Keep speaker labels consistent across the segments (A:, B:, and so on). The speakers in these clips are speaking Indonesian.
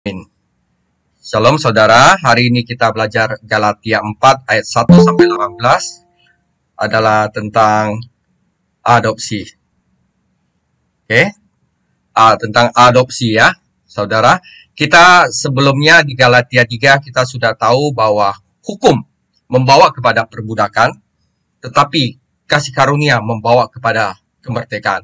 A: Amin. Shalom saudara, hari ini kita belajar Galatia 4 ayat 1 sampai 18 adalah tentang adopsi. Oke, tentang adopsi ya, saudara. Kita sebelumnya di Galatia 3 kita sudah tahu bahwa hukum membawa kepada perbudakan, tetapi kasih karunia membawa kepada kemerdekaan.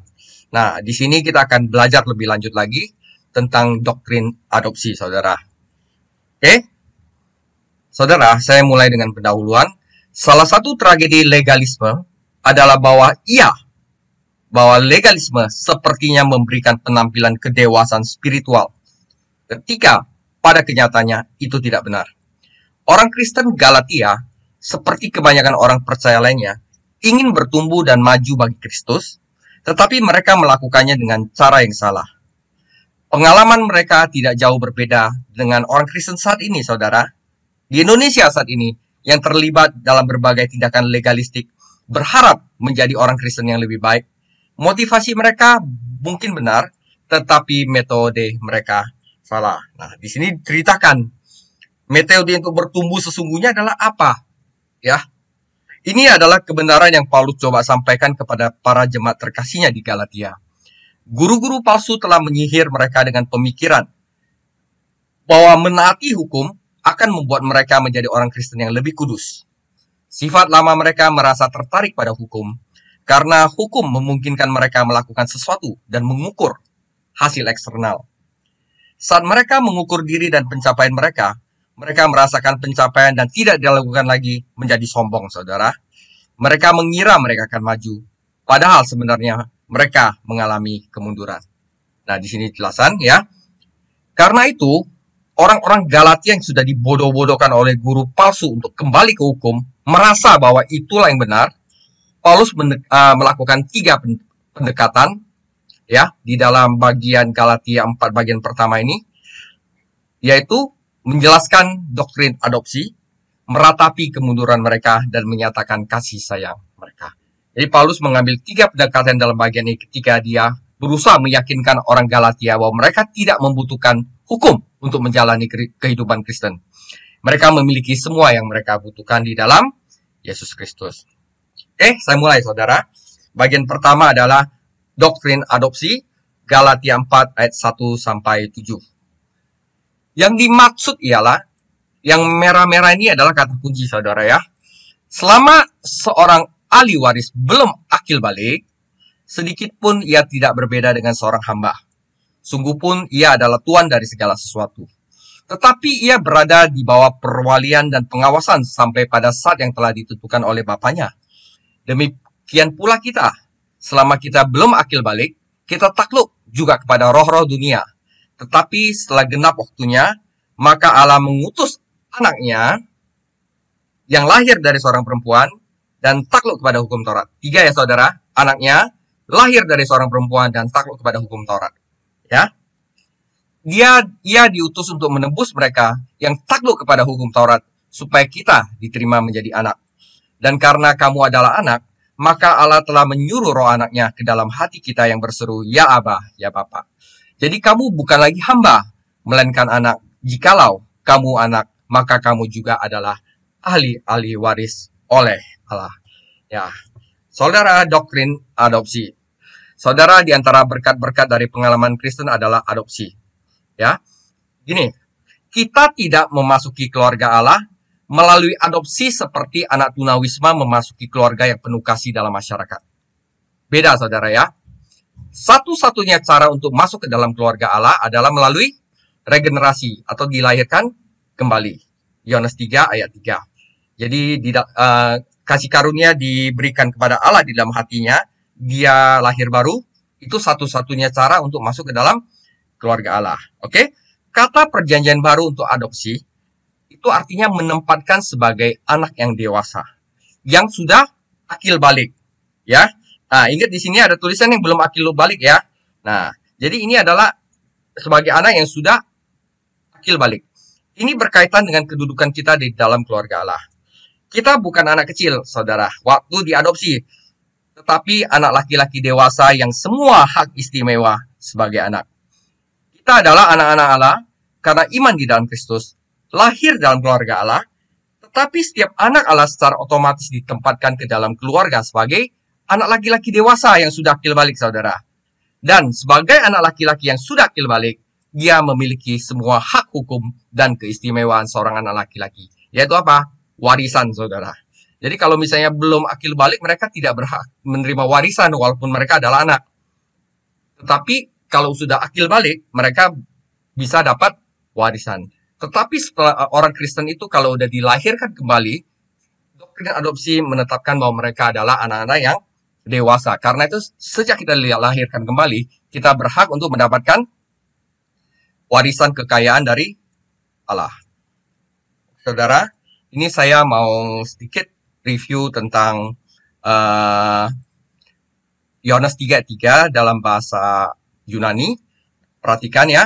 A: Nah, di sini kita akan belajar lebih lanjut lagi tentang doktrin adopsi, saudara. Oke, saudara, saya mulai dengan pendahuluan. Salah satu tragedi legalisme adalah bahwa legalisme sepertinya memberikan penampilan kedewasaan spiritual, ketika pada kenyataannya itu tidak benar. Orang Kristen Galatia, seperti kebanyakan orang percaya lainnya, ingin bertumbuh dan maju bagi Kristus, tetapi mereka melakukannya dengan cara yang salah. Pengalaman mereka tidak jauh berbeda dengan orang Kristen saat ini, saudara. Di Indonesia saat ini, yang terlibat dalam berbagai tindakan legalistik, berharap menjadi orang Kristen yang lebih baik. Motivasi mereka mungkin benar, tetapi metode mereka salah. Nah, di sini ceritakan metode untuk bertumbuh sesungguhnya adalah apa? Ya, ini adalah kebenaran yang Paulus coba sampaikan kepada para jemaat terkasihnya di Galatia. Guru-guru palsu telah menyihir mereka dengan pemikiran bahwa menaati hukum akan membuat mereka menjadi orang Kristen yang lebih kudus. Sifat lama mereka merasa tertarik pada hukum, karena hukum memungkinkan mereka melakukan sesuatu dan mengukur hasil eksternal. Saat mereka mengukur diri dan pencapaian mereka merasakan pencapaian dan tidak dilakukan lagi menjadi sombong, saudara. Mereka mengira mereka akan maju, padahal sebenarnya mereka mengalami kemunduran. Nah, di sini jelasan ya. Karena itu, orang-orang Galatia yang sudah dibodoh-bodohkan oleh guru palsu untuk kembali ke hukum, merasa bahwa itulah yang benar. Paulus melakukan 3 pendekatan ya di dalam bagian Galatia 4 bagian pertama ini, yaitu menjelaskan doktrin adopsi, meratapi kemunduran mereka, dan menyatakan kasih sayang mereka. Jadi Paulus mengambil 3 pendekatan dalam bagian ini ketika dia berusaha meyakinkan orang Galatia bahwa mereka tidak membutuhkan hukum untuk menjalani kehidupan Kristen. Mereka memiliki semua yang mereka butuhkan di dalam Yesus Kristus. Oke, saya mulai saudara. Bagian pertama adalah doktrin adopsi, Galatia 4 ayat 1 sampai 7. Yang dimaksud ialah, yang merah-merah ini adalah kata kunci saudara ya. Selama seorang ahli waris belum akil balik, sedikit pun ia tidak berbeda dengan seorang hamba. Sungguh pun ia adalah tuan dari segala sesuatu. Tetapi ia berada di bawah perwalian dan pengawasan sampai pada saat yang telah ditentukan oleh Bapaknya. Demikian pula kita, selama kita belum akil balik, kita takluk juga kepada roh-roh dunia. Tetapi setelah genap waktunya, maka Allah mengutus anaknya yang lahir dari seorang perempuan dan takluk kepada hukum Taurat. 3 ya saudara, anaknya lahir dari seorang perempuan dan takluk kepada hukum Taurat. Ya, ia diutus untuk menebus mereka yang takluk kepada hukum Taurat, supaya kita diterima menjadi anak. Dan karena kamu adalah anak, maka Allah telah menyuruh roh anaknya ke dalam hati kita yang berseru, ya Aba, ya Bapa. Jadi kamu bukan lagi hamba, melainkan anak. Jikalau kamu anak, maka kamu juga adalah ahli waris oleh Allah. Ya, saudara, doktrin adopsi. Saudara, di antara berkat-berkat dari pengalaman Kristen adalah adopsi. Ya, gini, kita tidak memasuki keluarga Allah melalui adopsi seperti anak tunawisma memasuki keluarga yang penuh kasih dalam masyarakat. Beda, saudara ya. Satu-satunya cara untuk masuk ke dalam keluarga Allah adalah melalui regenerasi atau dilahirkan kembali. Yohanes 3 ayat 3. Jadi kasih karunia diberikan kepada Allah di dalam hatinya, dia lahir baru, itu satu-satunya cara untuk masuk ke dalam keluarga Allah. Oke? Kata perjanjian baru untuk adopsi, itu artinya menempatkan sebagai anak yang dewasa, yang sudah akil balik. Ya, nah ingat di sini ada tulisan yang belum akil balik ya. Nah, jadi ini adalah sebagai anak yang sudah akil balik. Ini berkaitan dengan kedudukan kita di dalam keluarga Allah. Kita bukan anak kecil, saudara, waktu diadopsi, tetapi anak laki-laki dewasa yang semua hak istimewa sebagai anak. Kita adalah anak-anak Allah karena iman di dalam Kristus, lahir dalam keluarga Allah, tetapi setiap anak Allah secara otomatis ditempatkan ke dalam keluarga sebagai anak laki-laki dewasa yang sudah akil balik, saudara. Dan sebagai anak laki-laki yang sudah akil balik, dia memiliki semua hak hukum dan keistimewaan seorang anak laki-laki. Yaitu apa? Warisan, saudara. Jadi kalau misalnya belum akil balik, mereka tidak berhak menerima warisan walaupun mereka adalah anak. Tetapi kalau sudah akil balik, mereka bisa dapat warisan. Tetapi setelah orang Kristen itu kalau udah dilahirkan kembali, doktrin adopsi menetapkan bahwa mereka adalah anak-anak yang dewasa. Karena itu sejak kita dilahirkan kembali, kita berhak untuk mendapatkan warisan kekayaan dari Allah. Saudara, ini saya mau sedikit review tentang Yohanes 3:3 dalam bahasa Yunani. Perhatikan ya.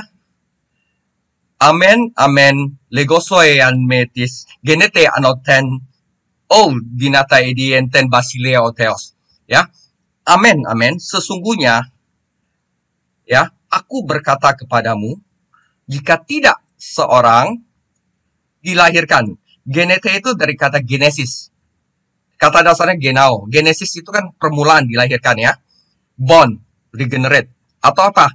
A: Amen, amen, legosoean metis, genete anoten, dinata edienten basilea oteos. Ya, amen, amen, sesungguhnya, ya, aku berkata kepadamu, jika tidak seorang dilahirkan. Genete itu dari kata genesis. Kata dasarnya genao. Genesis itu kan permulaan dilahirkan ya. Born, regenerate. Atau apa?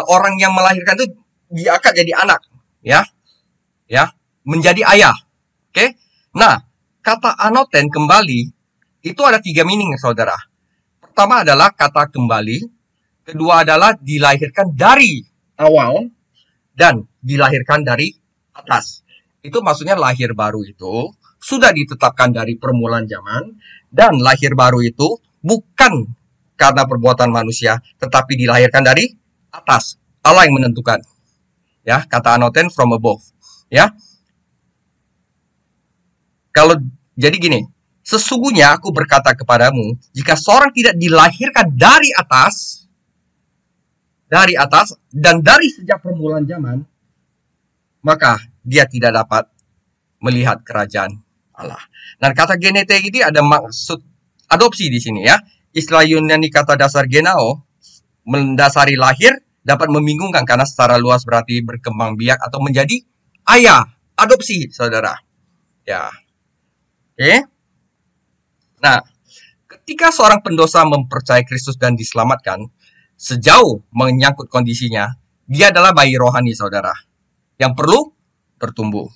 A: Orang yang melahirkan itu dia akan jadi anak, ya, menjadi ayah. Oke. Nah, kata anoten kembali itu ada 3 meaning, saudara. Pertama adalah kata kembali, kedua adalah dilahirkan dari awal, dan dilahirkan dari atas. Itu maksudnya lahir baru itu sudah ditetapkan dari permulaan zaman, dan lahir baru itu bukan karena perbuatan manusia, tetapi dilahirkan dari atas. Allah yang menentukan. Ya, kata anoten from above. Ya. Kalau jadi gini, sesungguhnya aku berkata kepadamu, jika seorang tidak dilahirkan dari atas dan dari sejak permulaan zaman, maka dia tidak dapat melihat kerajaan Allah. Nah, kata genete ini ada maksud adopsi di sini ya. Istilah Yunani kata dasar genao mendasari lahir, dapat membingungkan karena secara luas berarti berkembang biak atau menjadi ayah, adopsi, saudara. Ya. Oke. Nah, ketika seorang pendosa mempercayai Kristus dan diselamatkan, sejauh menyangkut kondisinya, dia adalah bayi rohani, saudara, yang perlu bertumbuh.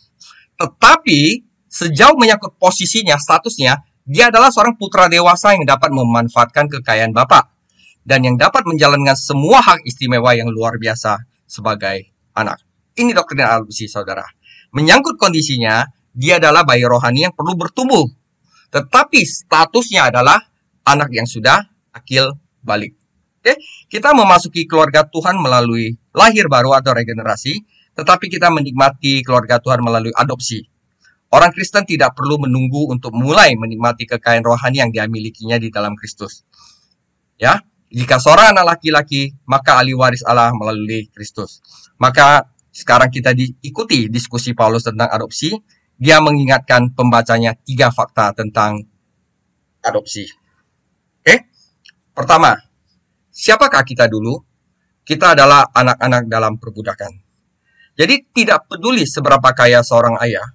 A: Tetapi, sejauh menyangkut posisinya, statusnya, dia adalah seorang putra dewasa yang dapat memanfaatkan kekayaan Bapa dan yang dapat menjalankan semua hak istimewa yang luar biasa sebagai anak. Ini doktrin adopsi, saudara. Menyangkut kondisinya, dia adalah bayi rohani yang perlu bertumbuh. Tetapi statusnya adalah anak yang sudah akil balik. Oke, kita memasuki keluarga Tuhan melalui lahir baru atau regenerasi, tetapi kita menikmati keluarga Tuhan melalui adopsi. Orang Kristen tidak perlu menunggu untuk mulai menikmati kekayaan rohani yang dia milikinya di dalam Kristus. Ya, jika seorang anak laki-laki, maka ahli waris Allah melalui Kristus. Maka sekarang kita diikuti diskusi Paulus tentang adopsi. Dia mengingatkan pembacanya 3 fakta tentang adopsi. Oke, pertama, siapakah kita dulu? Kita adalah anak-anak dalam perbudakan. Jadi tidak peduli seberapa kaya seorang ayah,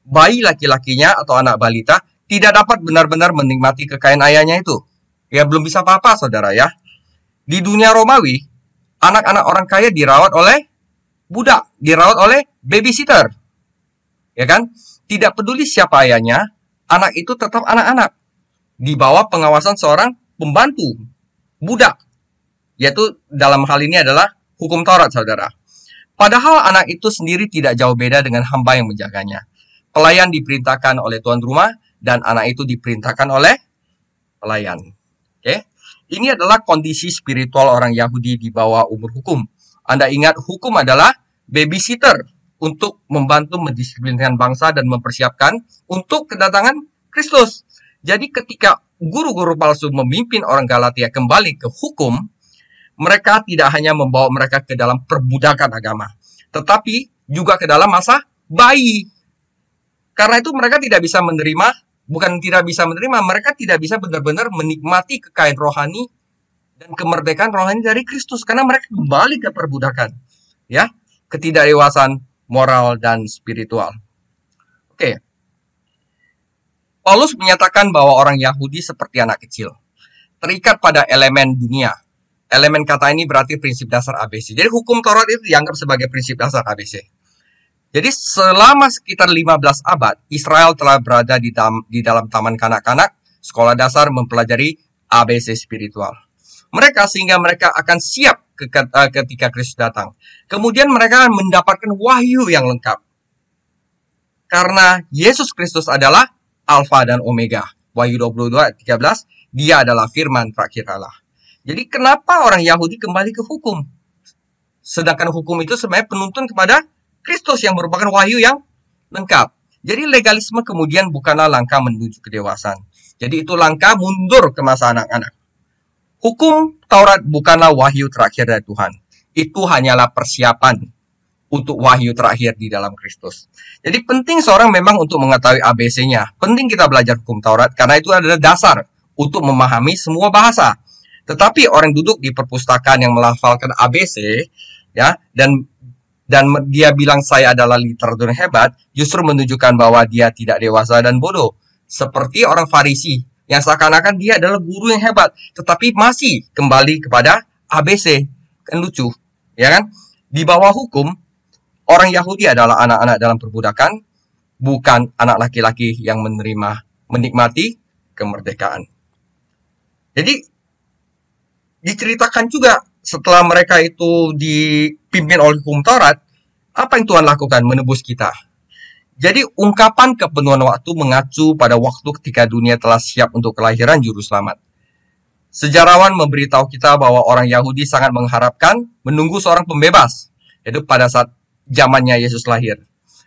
A: bayi laki-lakinya atau anak balita tidak dapat benar-benar menikmati kekayaan ayahnya itu. Ya belum bisa apa-apa, saudara ya. Di dunia Romawi, anak-anak orang kaya dirawat oleh budak, dirawat oleh babysitter. Ya kan? Tidak peduli siapa ayahnya, anak itu tetap anak-anak. Di bawah pengawasan seorang pembantu, budak. Yaitu dalam hal ini adalah hukum Taurat, saudara. Padahal anak itu sendiri tidak jauh beda dengan hamba yang menjaganya. Pelayan diperintahkan oleh tuan rumah, dan anak itu diperintahkan oleh pelayan. Oke? Ini adalah kondisi spiritual orang Yahudi di bawah umur hukum. Anda ingat, hukum adalah babysitter untuk membantu mendisiplinkan bangsa dan mempersiapkan untuk kedatangan Kristus. Jadi ketika guru-guru palsu memimpin orang Galatia kembali ke hukum, mereka tidak hanya membawa mereka ke dalam perbudakan agama, tetapi juga ke dalam masa bayi. Karena itu mereka tidak bisa menerima, bukan tidak bisa menerima, mereka tidak bisa benar-benar menikmati kekayaan rohani dan kemerdekaan rohani dari Kristus karena mereka kembali ke perbudakan. Ya. ketidakdewasaan moral dan spiritual. Oke. Paulus menyatakan bahwa orang Yahudi seperti anak kecil, terikat pada elemen dunia. Elemen kata ini berarti prinsip dasar ABC. Jadi hukum Taurat itu dianggap sebagai prinsip dasar ABC. Jadi selama sekitar 15 abad, Israel telah berada di dalam taman kanak-kanak, sekolah dasar mempelajari ABC spiritual. Sehingga mereka akan siap ketika Kristus datang. Kemudian mereka akan mendapatkan wahyu yang lengkap. Karena Yesus Kristus adalah Alfa dan Omega. Wahyu 22 ayat 13, dia adalah firman terakhir Allah. Jadi kenapa orang Yahudi kembali ke hukum? Sedangkan hukum itu sebenarnya penuntun kepada Kristus yang merupakan wahyu yang lengkap. Jadi legalisme kemudian bukanlah langkah menuju kedewasaan. Jadi itu langkah mundur ke masa anak-anak. Hukum Taurat bukanlah wahyu terakhir dari Tuhan. Itu hanyalah persiapan untuk wahyu terakhir di dalam Kristus. Jadi penting seorang memang untuk mengetahui ABC-nya. Penting kita belajar hukum Taurat karena itu adalah dasar untuk memahami semua bahasa. Tetapi orang duduk di perpustakaan yang melafalkan ABC, ya, dan dia bilang saya adalah literatur yang hebat, justru menunjukkan bahwa dia tidak dewasa dan bodoh. Seperti orang Farisi yang seakan-akan dia adalah guru yang hebat, tetapi masih kembali kepada ABC. Kan lucu, ya kan? Di bawah hukum, orang Yahudi adalah anak-anak dalam perbudakan, bukan anak laki-laki yang menikmati kemerdekaan. Jadi, diceritakan juga setelah mereka itu dipimpin oleh hukum Taurat, apa yang Tuhan lakukan? Menebus kita. Jadi, ungkapan kepenuhan waktu mengacu pada waktu ketika dunia telah siap untuk kelahiran Juru Selamat. Sejarawan memberitahu kita bahwa orang Yahudi sangat mengharapkan menunggu seorang pembebas, yaitu pada saat zamannya Yesus lahir.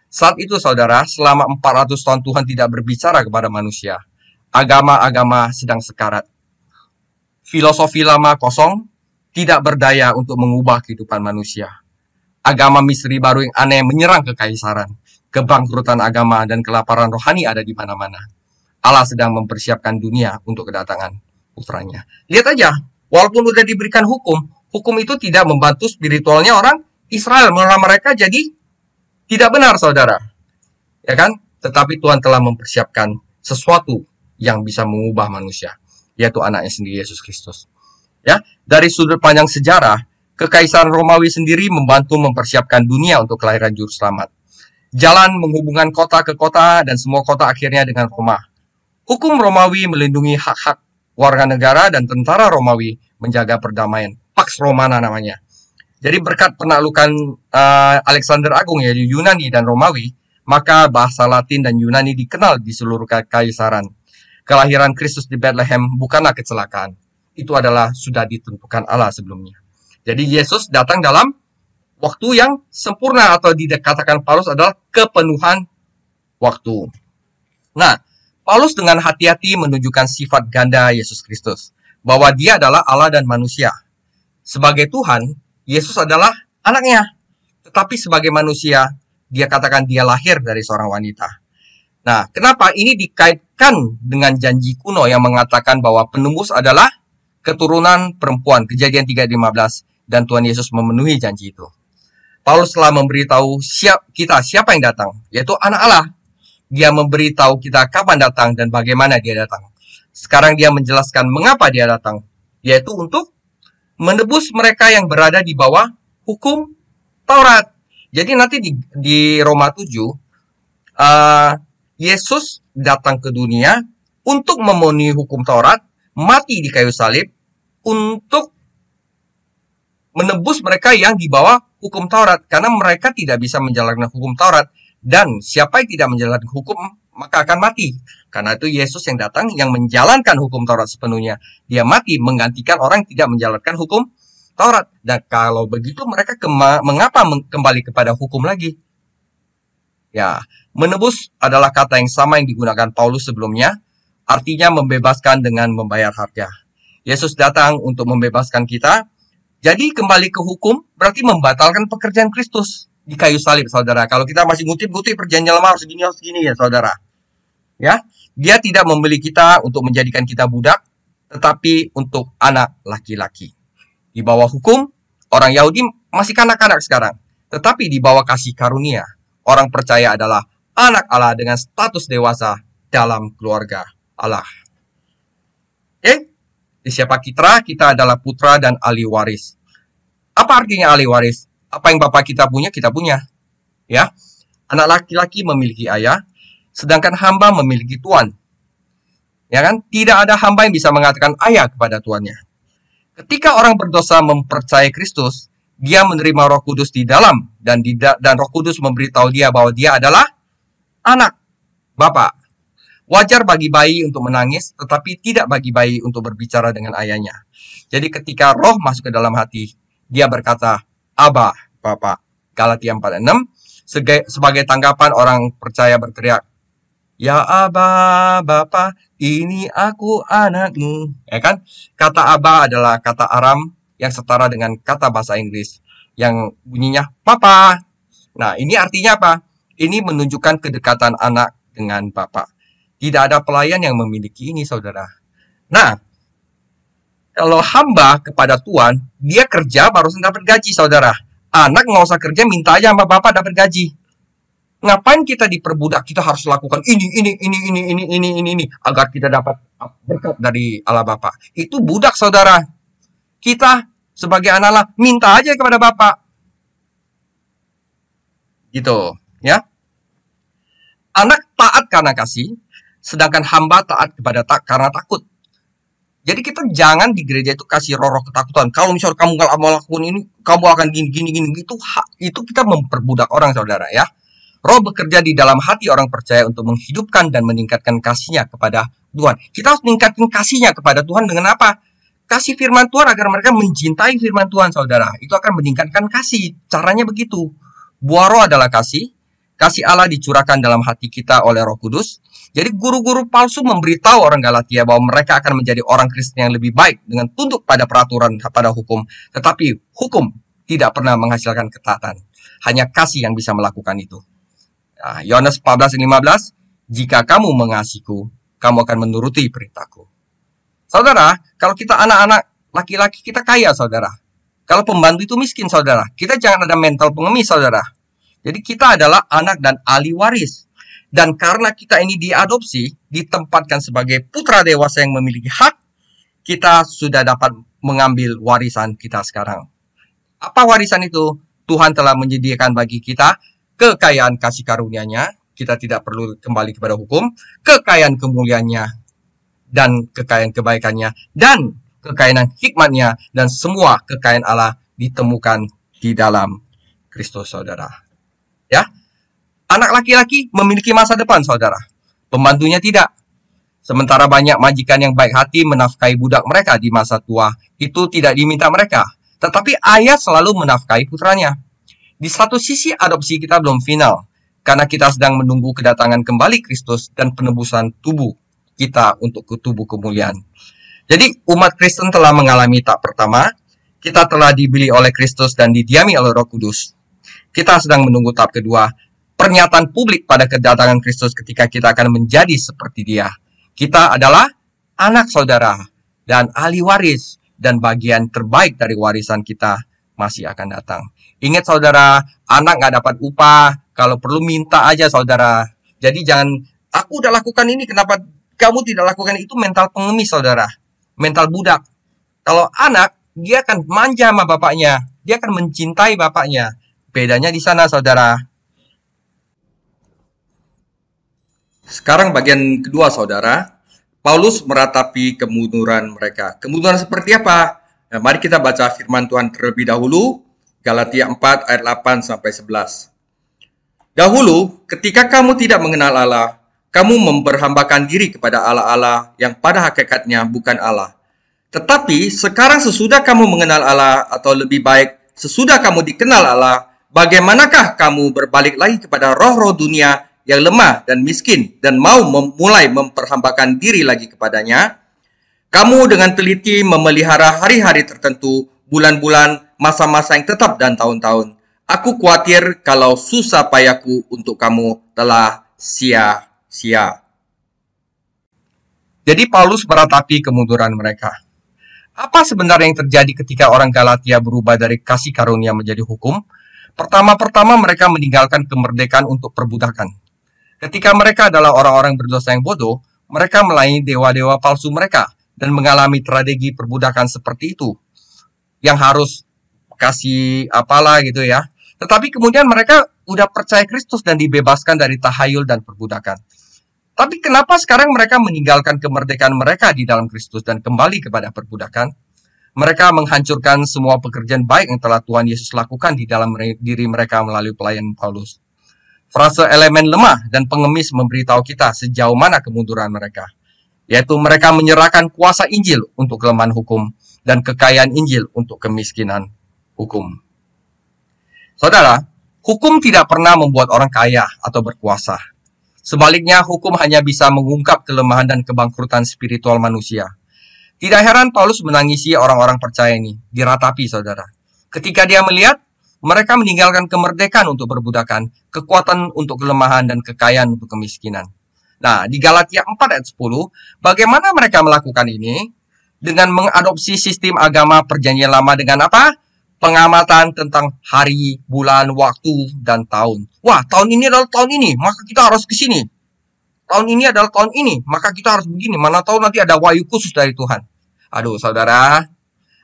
A: Saat itu, saudara, selama 400 tahun Tuhan tidak berbicara kepada manusia. Agama-agama sedang sekarat. Filosofi lama kosong, tidak berdaya untuk mengubah kehidupan manusia. Agama misteri baru yang aneh menyerang kekaisaran. Kebangkrutan agama dan kelaparan rohani ada di mana-mana. Allah sedang mempersiapkan dunia untuk kedatangan putranya. Lihat aja, walaupun sudah diberikan hukum itu tidak membantu spiritualnya orang Israel, malah mereka jadi tidak benar, saudara. Ya kan? Tetapi Tuhan telah mempersiapkan sesuatu yang bisa mengubah manusia, yaitu anaknya sendiri, Yesus Kristus. Ya, dari sudut pandang sejarah, Kekaisaran Romawi sendiri membantu mempersiapkan dunia untuk kelahiran Juru Selamat. Jalan menghubungkan kota ke kota dan semua kota akhirnya dengan Roma. Hukum Romawi melindungi hak-hak warga negara dan tentara Romawi menjaga perdamaian. Pax Romana namanya. Jadi berkat penaklukan Alexander Agung, yaitu Yunani dan Romawi, maka bahasa Latin dan Yunani dikenal di seluruh kekaisaran. Kelahiran Kristus di Bethlehem bukanlah kecelakaan. Itu adalah sudah ditentukan Allah sebelumnya. Jadi Yesus datang dalam waktu yang sempurna, atau dikatakan Paulus adalah kepenuhan waktu. Nah, Paulus dengan hati-hati menunjukkan sifat ganda Yesus Kristus, bahwa dia adalah Allah dan manusia. Sebagai Tuhan, Yesus adalah anaknya. Tetapi sebagai manusia, dia katakan dia lahir dari seorang wanita. Nah, kenapa ini dikaitkan dengan janji kuno yang mengatakan bahwa penembus adalah keturunan perempuan, Kejadian 3:15, dan Tuhan Yesus memenuhi janji itu. Paulus telah memberitahu kita siapa yang datang, yaitu anak Allah. Dia memberitahu kita kapan datang dan bagaimana dia datang. Sekarang dia menjelaskan mengapa dia datang, yaitu untuk menebus mereka yang berada di bawah hukum Taurat. Jadi nanti di Roma 7, Yesus datang ke dunia untuk memenuhi hukum Taurat, mati di kayu salib, untuk menebus mereka yang di bawah hukum Taurat, karena mereka tidak bisa menjalankan hukum Taurat, dan siapa yang tidak menjalankan hukum maka akan mati. Karena itu Yesus yang datang yang menjalankan hukum Taurat sepenuhnya. Dia mati menggantikan orang yang tidak menjalankan hukum Taurat. Dan kalau begitu mereka mengapa kembali kepada hukum lagi? Ya, menebus adalah kata yang sama yang digunakan Paulus sebelumnya, artinya membebaskan dengan membayar harga. Yesus datang untuk membebaskan kita. Jadi kembali ke hukum berarti membatalkan pekerjaan Kristus di kayu salib, saudara. Kalau kita masih ngutip-ngutip perjanjian lama harus segini ya, saudara. Ya, dia tidak membeli kita untuk menjadikan kita budak, tetapi untuk anak laki-laki. Di bawah hukum, orang Yahudi masih kanak-kanak sekarang. Tetapi di bawah kasih karunia, orang percaya adalah anak Allah dengan status dewasa dalam keluarga Allah. Oke? Di siapa kita adalah putra dan ahli waris. Apa artinya ahli waris? Apa yang bapak kita punya. Ya. Anak laki-laki memiliki ayah, sedangkan hamba memiliki tuan. Ya kan? Tidak ada hamba yang bisa mengatakan ayah kepada tuannya. Ketika orang berdosa mempercayai Kristus, dia menerima Roh Kudus di dalam dan Roh Kudus memberitahu dia bahwa dia adalah anak bapak. Wajar bagi bayi untuk menangis, tetapi tidak bagi bayi untuk berbicara dengan ayahnya. Jadi ketika Roh masuk ke dalam hati, dia berkata, Aba, Bapak. Galatia 4:6. Sebagai tanggapan orang percaya berteriak, Ya Aba, Bapa, ini aku anakmu. Ya kan? Kata Aba adalah kata Aram yang setara dengan kata bahasa Inggris yang bunyinya Papa. Nah, ini artinya apa? Ini menunjukkan kedekatan anak dengan Bapak. Tidak ada pelayan yang memiliki ini, saudara. Nah, kalau hamba kepada Tuhan, dia kerja baru dapat gaji, saudara. Anak nggak usah kerja, minta aja sama bapak dapat gaji. Ngapain kita diperbudak? Kita harus lakukan ini agar kita dapat berkat dari Allah Bapa. Itu budak, saudara. Kita sebagai anak Allah minta aja kepada Bapak. Gitu, ya. Anak taat karena kasih, sedangkan hamba taat karena takut. Jadi kita jangan di gereja itu kasih roh ketakutan. Kalau misalnya kamu nggak mau lakukan ini, kamu akan gini. Itu kita memperbudak orang, saudara, ya. Roh bekerja di dalam hati orang percaya untuk menghidupkan dan meningkatkan kasihnya kepada Tuhan. Kita harus meningkatkan kasihnya kepada Tuhan dengan apa? Kasih firman Tuhan agar mereka mencintai firman Tuhan, saudara. Itu akan meningkatkan kasih. Caranya begitu. Buah roh adalah kasih. Kasih Allah dicurahkan dalam hati kita oleh Roh Kudus. Jadi guru-guru palsu memberitahu orang Galatia bahwa mereka akan menjadi orang Kristen yang lebih baik dengan tunduk pada peraturan, pada hukum. Tetapi hukum tidak pernah menghasilkan ketaatan. Hanya kasih yang bisa melakukan itu. Nah, Yohanes 14:15, jika kamu mengasihiku, kamu akan menuruti perintahku. Saudara, kalau kita anak-anak laki-laki, kita kaya, saudara. Kalau pembantu itu miskin, saudara. Kita jangan ada mental pengemis, saudara. Jadi kita adalah anak dan ahli waris. Dan karena kita ini diadopsi, ditempatkan sebagai putra dewasa yang memiliki hak, kita sudah dapat mengambil warisan kita sekarang. Apa warisan itu? Tuhan telah menyediakan bagi kita kekayaan kasih karunia-Nya, kita tidak perlu kembali kepada hukum, kekayaan kemuliaannya, dan kekayaan kebaikannya, dan kekayaan hikmatnya, dan semua kekayaan Allah ditemukan di dalam Kristus, saudara. Ya, anak laki-laki memiliki masa depan, saudara. Pembantunya tidak. Sementara banyak majikan yang baik hati menafkahi budak mereka di masa tua, itu tidak diminta mereka. Tetapi ayah selalu menafkahi putranya. Di satu sisi adopsi kita belum final, karena kita sedang menunggu kedatangan kembali Kristus dan penebusan tubuh kita untuk ke tubuh kemuliaan. Jadi umat Kristen telah mengalami tahap pertama, kita telah dibeli oleh Kristus dan didiami oleh Roh Kudus. Kita sedang menunggu tahap kedua, pernyataan publik pada kedatangan Kristus ketika kita akan menjadi seperti Dia. Kita adalah anak saudara dan ahli waris, dan bagian terbaik dari warisan kita masih akan datang. Ingat, saudara, anak nggak dapat upah, kalau perlu minta aja, saudara. Jadi jangan, aku udah lakukan ini, kenapa kamu tidak lakukan itu? Mental pengemis, saudara. Mental budak. Kalau anak, dia akan manja sama bapaknya. Dia akan mencintai bapaknya. Bedanya di sana, saudara. Sekarang bagian kedua, saudara. Paulus meratapi kemunduran mereka. Kemunduran seperti apa? Nah, mari kita baca firman Tuhan terlebih dahulu. Galatia 4 ayat 8 sampai 11. Dahulu, ketika kamu tidak mengenal Allah, kamu memperhambakan diri kepada Allah-Allah yang pada hakikatnya bukan Allah. Tetapi sekarang sesudah kamu mengenal Allah, atau lebih baik, sesudah kamu dikenal Allah, bagaimanakah kamu berbalik lagi kepada roh-roh dunia yang lemah dan miskin dan mau mulai memperhambakan diri lagi kepadanya? Kamu dengan teliti memelihara hari-hari tertentu, bulan-bulan, masa-masa yang tetap dan tahun-tahun. Aku khawatir kalau susah payahku untuk kamu telah sia-sia. Jadi Paulus meratapi kemunduran mereka. Apa sebenarnya yang terjadi ketika orang Galatia berubah dari kasih karunia menjadi hukum? Pertama-pertama mereka meninggalkan kemerdekaan untuk perbudakan. Ketika mereka adalah orang-orang berdosa yang bodoh, mereka melayani dewa-dewa palsu mereka dan mengalami tragedi perbudakan seperti itu, yang harus kasih apalah gitu ya. Tetapi kemudian mereka udah percaya Kristus dan dibebaskan dari tahayul dan perbudakan. Tapi kenapa sekarang mereka meninggalkan kemerdekaan mereka di dalam Kristus dan kembali kepada perbudakan? Mereka menghancurkan semua pekerjaan baik yang telah Tuhan Yesus lakukan di dalam diri mereka melalui pelayanan Paulus. Frase elemen lemah dan pengemis memberitahu kita sejauh mana kemunduran mereka, yaitu mereka menyerahkan kuasa Injil untuk kelemahan hukum dan kekayaan Injil untuk kemiskinan hukum. Saudara, hukum tidak pernah membuat orang kaya atau berkuasa. Sebaliknya, hukum hanya bisa mengungkap kelemahan dan kebangkrutan spiritual manusia. Tidak heran Paulus menangisi orang-orang percaya ini, diratapi saudara. Ketika dia melihat, mereka meninggalkan kemerdekaan untuk perbudakan, kekuatan untuk kelemahan, dan kekayaan untuk kemiskinan. Nah, di Galatia 4 ayat 10, bagaimana mereka melakukan ini? Dengan mengadopsi sistem agama perjanjian lama dengan apa? Pengamatan tentang hari, bulan, waktu, dan tahun. Wah, tahun ini adalah tahun ini, maka kita harus ke sini. Tahun ini adalah tahun ini, maka kita harus begini. Mana tahu nanti ada wahyu khusus dari Tuhan. Aduh, saudara,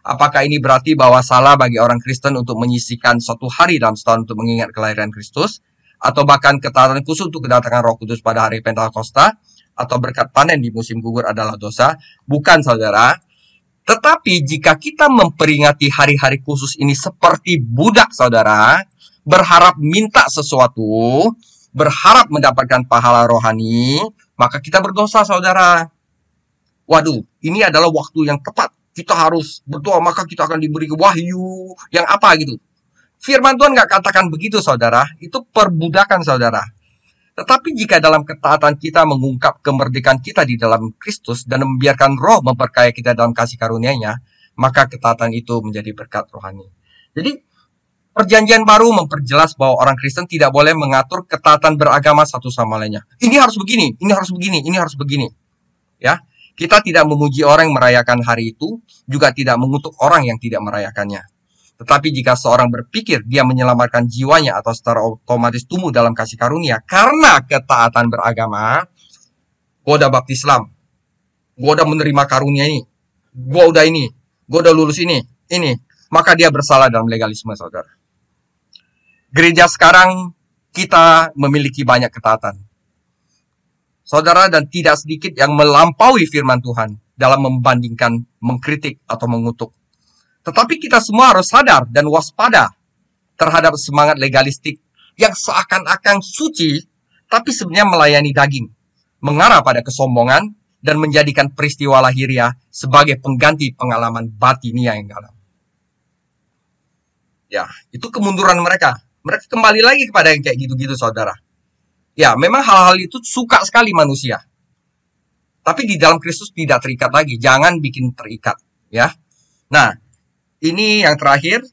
A: apakah ini berarti bahwa salah bagi orang Kristen untuk menyisihkan suatu hari dalam setahun untuk mengingat kelahiran Kristus? Atau bahkan ketaatan khusus untuk kedatangan Roh Kudus pada hari Pentakosta? Atau berkat panen di musim gugur adalah dosa? Bukan, saudara. Tetapi jika kita memperingati hari-hari khusus ini seperti budak, saudara, berharap minta sesuatu, berharap mendapatkan pahala rohani, maka kita berdosa, saudara. Waduh, ini adalah waktu yang tepat. Kita harus berdoa, maka kita akan diberi wahyu yang apa gitu. Firman Tuhan nggak katakan begitu, saudara. Itu perbudakan, saudara. Tetapi jika dalam ketaatan kita mengungkap kemerdekaan kita di dalam Kristus dan membiarkan Roh memperkaya kita dalam kasih karunia-Nya, maka ketaatan itu menjadi berkat rohani. Jadi, Perjanjian Baru memperjelas bahwa orang Kristen tidak boleh mengatur ketaatan beragama satu sama lainnya. Ini harus begini, ini harus begini, ini harus begini. Ya, kita tidak memuji orang yang merayakan hari itu, juga tidak mengutuk orang yang tidak merayakannya. Tetapi jika seorang berpikir dia menyelamatkan jiwanya atau secara otomatis tumbuh dalam kasih karunia karena ketaatan beragama, gue udah baptis Islam, gue udah menerima karunia ini, gue udah lulus ini, maka dia bersalah dalam legalisme, saudara. Gereja sekarang kita memiliki banyak ketaatan, saudara, dan tidak sedikit yang melampaui firman Tuhan dalam membandingkan, mengkritik, atau mengutuk. Tetapi kita semua harus sadar dan waspada terhadap semangat legalistik yang seakan-akan suci, tapi sebenarnya melayani daging, mengarah pada kesombongan, dan menjadikan peristiwa lahiriah sebagai pengganti pengalaman batinia yang dalam. Ya, itu kemunduran mereka. Mereka kembali lagi kepada yang kayak gitu-gitu, saudara. Ya, memang hal-hal itu suka sekali manusia. Tapi di dalam Kristus tidak terikat lagi. Jangan bikin terikat, ya. Nah, ini yang terakhir,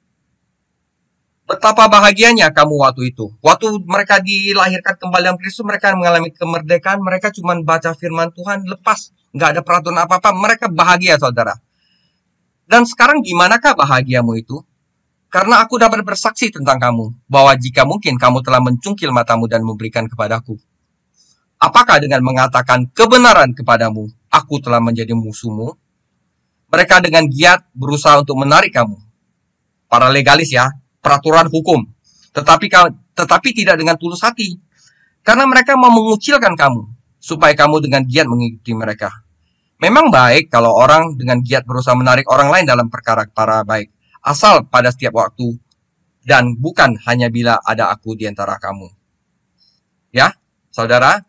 A: betapa bahagianya kamu waktu itu. Waktu mereka dilahirkan kembali dalam Kristus, mereka mengalami kemerdekaan, mereka cuma baca firman Tuhan, lepas. Nggak ada peraturan apa-apa, mereka bahagia, saudara. Dan sekarang gimanakah bahagiamu itu? Karena aku dapat bersaksi tentang kamu, bahwa jika mungkin kamu telah mencungkil matamu dan memberikan kepadaku. Apakah dengan mengatakan kebenaran kepadamu, aku telah menjadi musuhmu? Mereka dengan giat berusaha untuk menarik kamu. Para legalis ya, peraturan hukum. Tetapi tidak dengan tulus hati. Karena mereka mau mengucilkan kamu, supaya kamu dengan giat mengikuti mereka. Memang baik kalau orang dengan giat berusaha menarik orang lain dalam perkara baik. Asal pada setiap waktu, dan bukan hanya bila ada aku di antara kamu. Ya, saudara,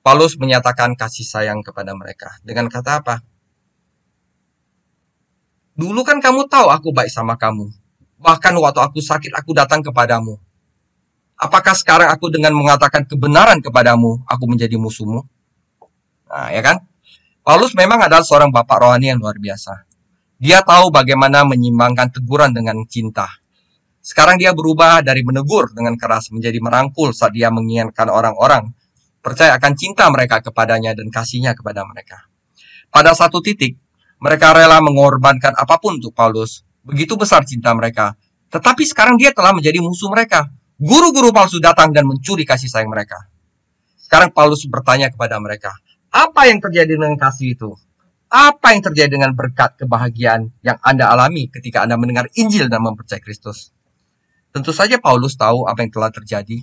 A: Paulus menyatakan kasih sayang kepada mereka. Dengan kata apa? Dulu kan kamu tahu aku baik sama kamu. Bahkan waktu aku sakit, aku datang kepadamu. Apakah sekarang aku dengan mengatakan kebenaran kepadamu, aku menjadi musuhmu? Nah, ya kan? Paulus memang adalah seorang bapak rohani yang luar biasa. Dia tahu bagaimana menyimbangkan teguran dengan cinta. Sekarang dia berubah dari menegur dengan keras menjadi merangkul saat dia mengingatkan orang-orang percaya akan cinta mereka kepadanya dan kasihnya kepada mereka. Pada satu titik, mereka rela mengorbankan apapun untuk Paulus. Begitu besar cinta mereka, Tetapi sekarang dia telah menjadi musuh mereka. Guru-guru palsu datang dan mencuri kasih sayang mereka. Sekarang Paulus bertanya kepada mereka, apa yang terjadi dengan kasih itu? Apa yang terjadi dengan berkat kebahagiaan yang Anda alami ketika Anda mendengar Injil dan mempercayai Kristus? Tentu saja Paulus tahu apa yang telah terjadi.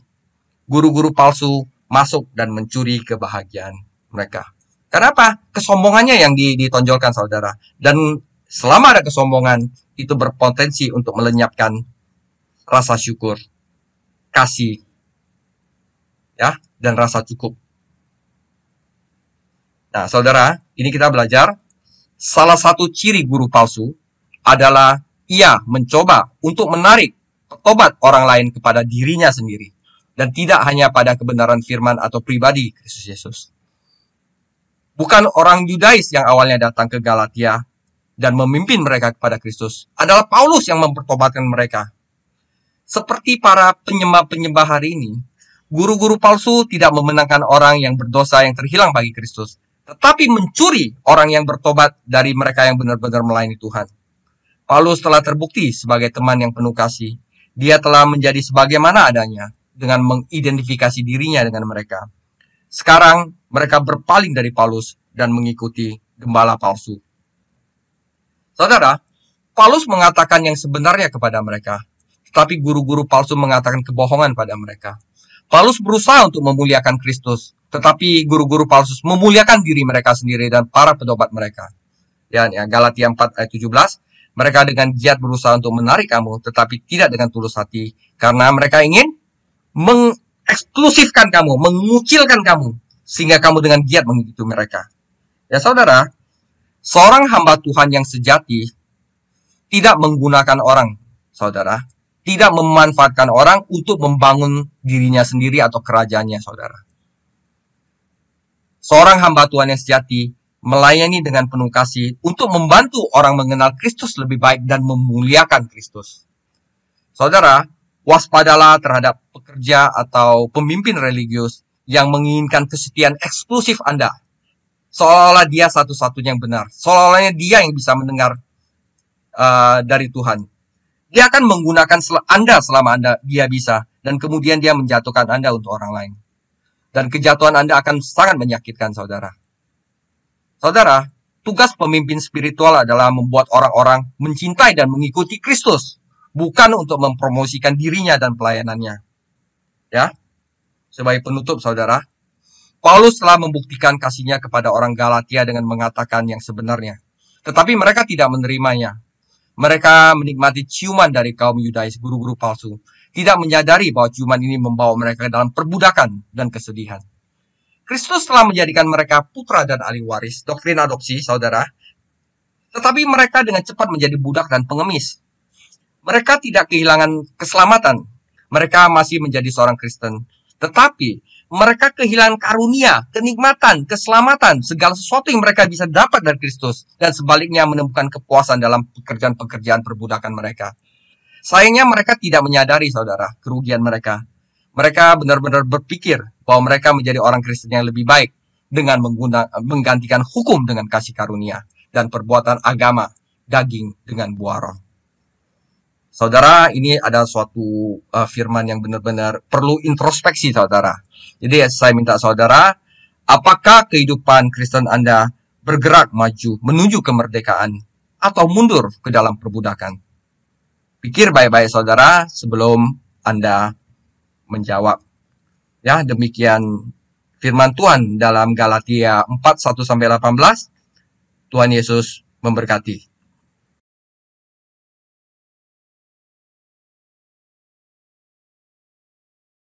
A: Guru-guru palsu masuk dan mencuri kebahagiaan mereka. Kenapa? Kesombongannya yang ditonjolkan, saudara. Dan selama ada kesombongan, itu berpotensi untuk melenyapkan rasa syukur, kasih, ya, dan rasa cukup. Nah, saudara, ini kita belajar salah satu ciri guru palsu adalah ia mencoba untuk menarik tobat orang lain kepada dirinya sendiri dan tidak hanya pada kebenaran firman atau pribadi Kristus Yesus. Bukan orang Yudais yang awalnya datang ke Galatia dan memimpin mereka kepada Kristus, adalah Paulus yang mempertobatkan mereka. Seperti para penyembah-penyembah hari ini, guru-guru palsu tidak memenangkan orang yang berdosa yang terhilang bagi Kristus, tetapi mencuri orang yang bertobat dari mereka yang benar-benar melayani Tuhan. Paulus telah terbukti sebagai teman yang penuh kasih. Dia telah menjadi sebagaimana adanya dengan mengidentifikasi dirinya dengan mereka. Sekarang mereka berpaling dari Paulus dan mengikuti gembala palsu. Saudara, Paulus mengatakan yang sebenarnya kepada mereka, tetapi guru-guru palsu mengatakan kebohongan pada mereka. Paulus berusaha untuk memuliakan Kristus, tetapi guru-guru palsu memuliakan diri mereka sendiri dan para pedobat mereka. Ya, Galatia 4 ayat 17, mereka dengan giat berusaha untuk menarik kamu, tetapi tidak dengan tulus hati, karena mereka ingin mengeksklusifkan kamu, mengucilkan kamu, sehingga kamu dengan giat mengikuti mereka. Ya saudara, seorang hamba Tuhan yang sejati tidak menggunakan orang, saudara, tidak memanfaatkan orang untuk membangun dirinya sendiri atau kerajaannya, saudara. Seorang hamba Tuhan yang sejati melayani dengan penuh kasih untuk membantu orang mengenal Kristus lebih baik dan memuliakan Kristus. Saudara, waspadalah terhadap pekerja atau pemimpin religius yang menginginkan kesetiaan eksklusif Anda. Seolah-olah dia satu-satunya yang benar. Seolah-olahnya dia yang bisa mendengar dari Tuhan. Dia akan menggunakan Anda selama dia bisa. Dan kemudian dia menjatuhkan Anda untuk orang lain. Dan kejatuhan Anda akan sangat menyakitkan, saudara. Saudara, tugas pemimpin spiritual adalah membuat orang-orang mencintai dan mengikuti Kristus. Bukan untuk mempromosikan dirinya dan pelayanannya. Ya, sebagai penutup, saudara, Paulus telah membuktikan kasihnya kepada orang Galatia dengan mengatakan yang sebenarnya. Tetapi mereka tidak menerimanya. Mereka menikmati ciuman dari kaum Yudais, guru-guru palsu. Tidak menyadari bahwa ciuman ini membawa mereka dalam perbudakan dan kesedihan. Kristus telah menjadikan mereka putra dan ahli waris, doktrin adopsi, saudara. Tetapi mereka dengan cepat menjadi budak dan pengemis. Mereka tidak kehilangan keselamatan. Mereka masih menjadi seorang Kristen. Tetapi mereka kehilangan karunia, kenikmatan, keselamatan, segala sesuatu yang mereka bisa dapat dari Kristus. Dan sebaliknya menemukan kepuasan dalam pekerjaan-pekerjaan perbudakan mereka. Sayangnya mereka tidak menyadari, saudara, kerugian mereka. Mereka benar-benar berpikir bahwa mereka menjadi orang Kristen yang lebih baik dengan menggantikan hukum dengan kasih karunia dan perbuatan agama, daging dengan buah roh. Saudara, ini ada suatu firman yang benar-benar perlu introspeksi, saudara. Jadi saya minta saudara, apakah kehidupan Kristen Anda bergerak maju menuju kemerdekaan atau mundur ke dalam perbudakan? Pikir baik-baik, saudara, sebelum Anda menjawab. Ya, demikian firman Tuhan dalam Galatia 4, 1-18. Tuhan Yesus memberkati.